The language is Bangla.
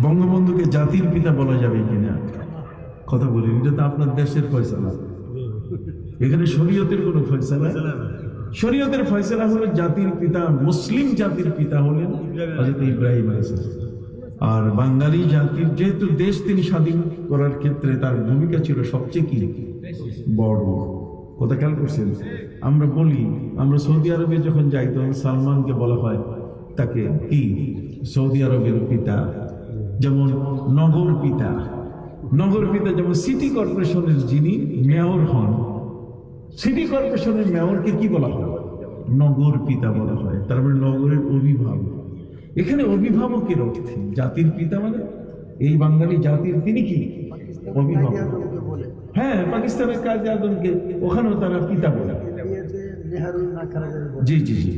বঙ্গবন্ধুকে জাতির পিতা বলা যাবে কিনা কথা বলি, এটা তো আপনার দেশের ফয়সালা, এখানে শরীয়তের কোনো ফয়সালা। শরীয়তের ফয়সালা হলো জাতির পিতা, মুসলিম জাতির পিতা হলেন হযরত ইব্রাহিম আলাইহিস সালাম। আর বাঙালি জাতির যেহেতু দেশ তিনি স্বাধীন করার ক্ষেত্রে তার ভূমিকা ছিল সবচেয়ে কি বড়, কথা খেয়াল করছেন? আমরা বলি, আমরা সৌদি আরবে যখন যাই তখন সালমানকে বলা হয় তাকে কি সৌদি আরবের পিতা, যেমন নগর পিতা। নগর পিতা যেমন সিটি কর্পোরেশনের যিনি মেয়র হন, সিটি কর্পোরেশনের মেয়রকে কি বলা হয়? নগর পিতা বলা হয়। তার মানে নগরের অভিভাবক। এখানে অভিভাবকের অর্থে জাতির পিতা মানে এই বাঙালি জাতির তিনি কি অভিভাবক। হ্যাঁ, পাকিস্তানের কাজী আজমকে ওখানেও তারা পিতা বলে। জি জি জি।